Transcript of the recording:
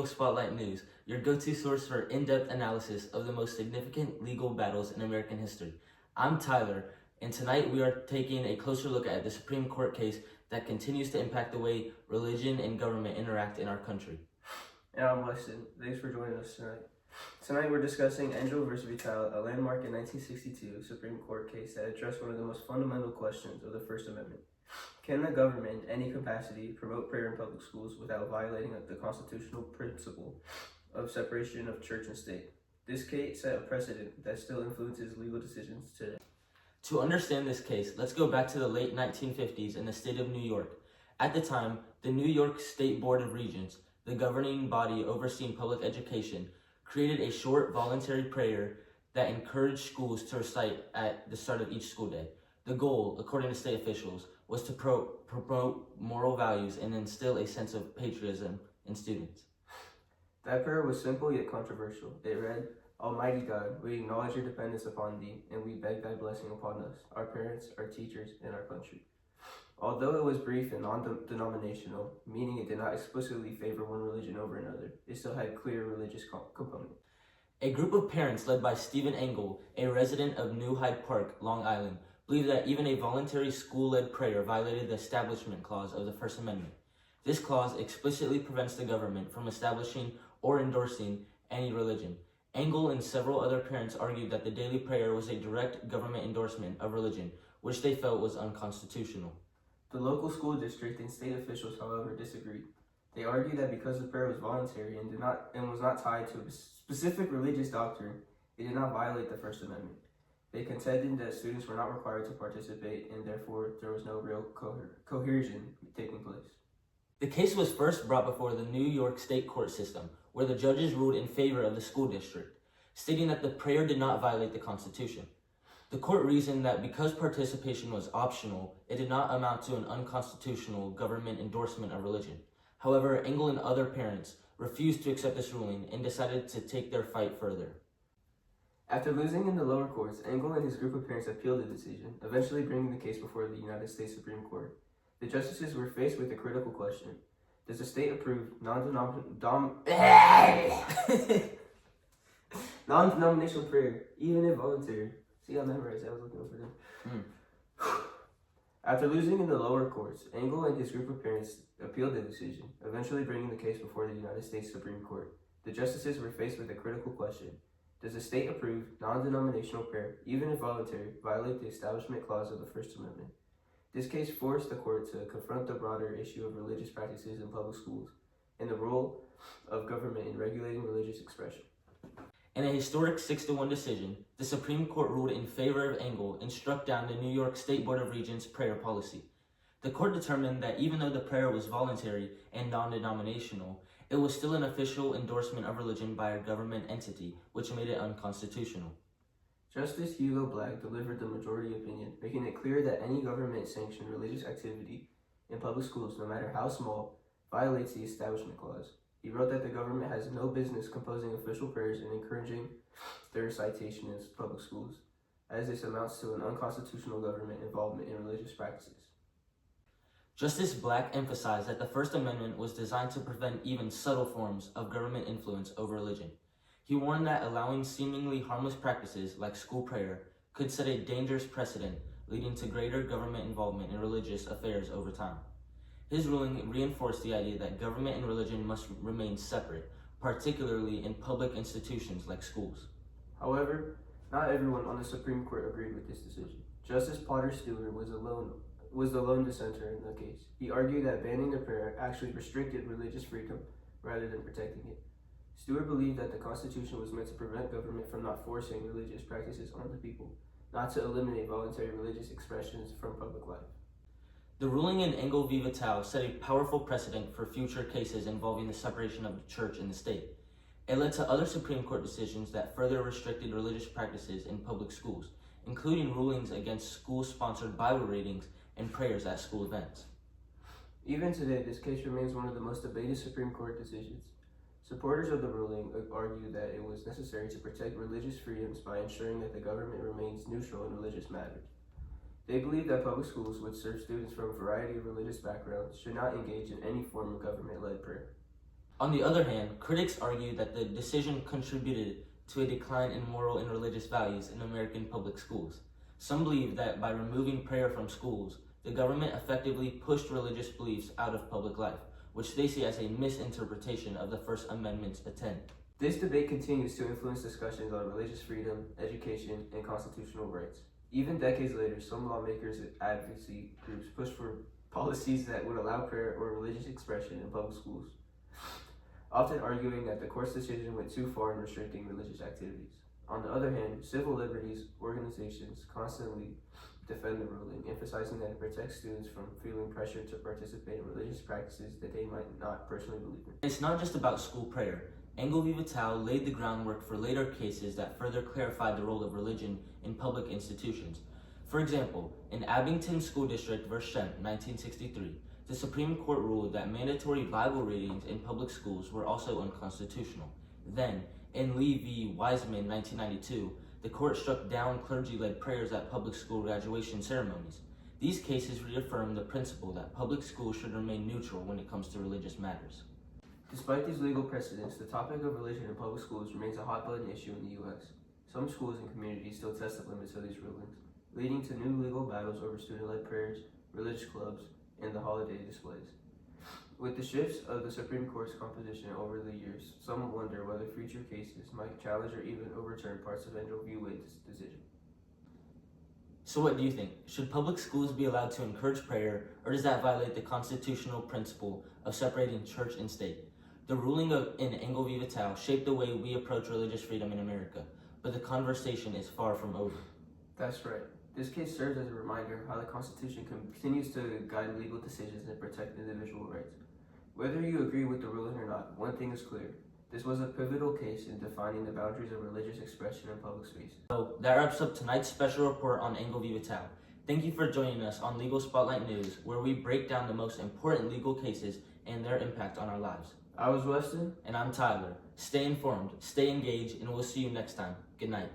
Legal Spotlight News, your go-to source for in-depth analysis of the most significant legal battles in American history. I'm Tyler, and tonight we are taking a closer look at the Supreme Court case that continues to impact the way religion and government interact in our country. And I'm Weston. Thanks for joining us tonight. Tonight we're discussing Engel v. Vitale, a landmark in 1962 Supreme Court case that addressed one of the most fundamental questions of the First Amendment. Can the government, in any capacity, promote prayer in public schools without violating the constitutional principle of separation of church and state? This case set a precedent that still influences legal decisions today. To understand this case, let's go back to the late 1950s in the state of New York. At the time, the New York State Board of Regents, the governing body overseeing public education, created a short voluntary prayer that encouraged schools to recite at the start of each school day. The goal, according to state officials, was to promote moral values and instill a sense of patriotism in students. That prayer was simple yet controversial. It read, "Almighty God, we acknowledge your dependence upon thee, and we beg thy blessing upon us, our parents, our teachers, and our country." Although it was brief and non-denominational, meaning it did not explicitly favor one religion over another, it still had clear religious component. A group of parents led by Stephen Engel, a resident of New Hyde Park, Long Island, believed that even a voluntary school-led prayer violated the Establishment Clause of the First Amendment. This clause explicitly prevents the government from establishing or endorsing any religion. Engel and several other parents argued that the daily prayer was a direct government endorsement of religion, which they felt was unconstitutional. The local school district and state officials, however, disagreed. They argued that because the prayer was voluntary and was not tied to a specific religious doctrine, it did not violate the First Amendment. They contended that students were not required to participate, and therefore there was no real coercion taking place. The case was first brought before the New York State court system, where the judges ruled in favor of the school district, stating that the prayer did not violate the Constitution. The court reasoned that because participation was optional, it did not amount to an unconstitutional government endorsement of religion. However, Engel and other parents refused to accept this ruling and decided to take their fight further. After losing in the lower courts, Engel and his group of parents appealed the decision, eventually bringing the case before the United States Supreme Court. The justices were faced with a critical question. Does the state approve non-denominational prayer, even if voluntary? See, I memorized. I was looking for them. After losing in the lower courts, Engel and his group of parents appealed the decision, eventually bringing the case before the United States Supreme Court. The justices were faced with a critical question. Does the state approve non-denominational prayer, even if voluntary, violate the Establishment Clause of the First Amendment? This case forced the court to confront the broader issue of religious practices in public schools and the role of government in regulating religious expression. In a historic 6-1 decision, the Supreme Court ruled in favor of Engel and struck down the New York State Board of Regents' prayer policy. The court determined that even though the prayer was voluntary and non-denominational, it was still an official endorsement of religion by a government entity, which made it unconstitutional. Justice Hugo Black delivered the majority opinion, making it clear that any government-sanctioned religious activity in public schools, no matter how small, violates the Establishment Clause. He wrote that the government has no business composing official prayers and encouraging their recitation in public schools, as this amounts to an unconstitutional government involvement in religious practices. Justice Black emphasized that the First Amendment was designed to prevent even subtle forms of government influence over religion. He warned that allowing seemingly harmless practices like school prayer could set a dangerous precedent, leading to greater government involvement in religious affairs over time. His ruling reinforced the idea that government and religion must remain separate, particularly in public institutions like schools. However, not everyone on the Supreme Court agreed with this decision. Justice Potter Stewart was the lone dissenter in the case. He argued that banning the prayer actually restricted religious freedom rather than protecting it. Stewart believed that the Constitution was meant to prevent government from not forcing religious practices on the people, not to eliminate voluntary religious expressions from public life. The ruling in Engel v. Vitale set a powerful precedent for future cases involving the separation of the church and the state. It led to other Supreme Court decisions that further restricted religious practices in public schools, including rulings against school-sponsored Bible readings and prayers at school events. Even today, this case remains one of the most debated Supreme Court decisions. Supporters of the ruling argue that it was necessary to protect religious freedoms by ensuring that the government remains neutral in religious matters. They believe that public schools, which serve students from a variety of religious backgrounds, should not engage in any form of government-led prayer. On the other hand, critics argue that the decision contributed to a decline in moral and religious values in American public schools. Some believe that by removing prayer from schools, the government effectively pushed religious beliefs out of public life, which they see as a misinterpretation of the First Amendment's intent. This debate continues to influence discussions on religious freedom, education, and constitutional rights. Even decades later, some lawmakers and advocacy groups push for policies that would allow prayer or religious expression in public schools, often arguing that the court's decision went too far in restricting religious activities. On the other hand, civil liberties organizations constantly defend the ruling, emphasizing that it protects students from feeling pressure to participate in religious practices that they might not personally believe in. It's not just about school prayer. Engel v. Vitale laid the groundwork for later cases that further clarified the role of religion in public institutions. For example, in Abington School District v. Shemp, 1963, the Supreme Court ruled that mandatory Bible readings in public schools were also unconstitutional. Then, in Lee v. Wiseman, 1992, the court struck down clergy-led prayers at public school graduation ceremonies. These cases reaffirm the principle that public schools should remain neutral when it comes to religious matters. Despite these legal precedents, the topic of religion in public schools remains a hot-button issue in the U.S. Some schools and communities still test the limits of these rulings, leading to new legal battles over student-led prayers, religious clubs, and the holiday displays. With the shifts of the Supreme Court's composition over the years, some wonder whether future cases might challenge or even overturn parts of Engel v. Wade's decision. So what do you think? Should public schools be allowed to encourage prayer, or does that violate the constitutional principle of separating church and state? The ruling in Engel v. Vitale shaped the way we approach religious freedom in America, but the conversation is far from over. That's right. This case serves as a reminder of how the Constitution continues to guide legal decisions and protect individual rights. Whether you agree with the ruling or not, one thing is clear. This was a pivotal case in defining the boundaries of religious expression in public space. So that wraps up tonight's special report on Engel v. Vitale. Thank you for joining us on Legal Spotlight News, where we break down the most important legal cases and their impact on our lives. I was Weston. And I'm Tyler. Stay informed, stay engaged, and we'll see you next time. Good night.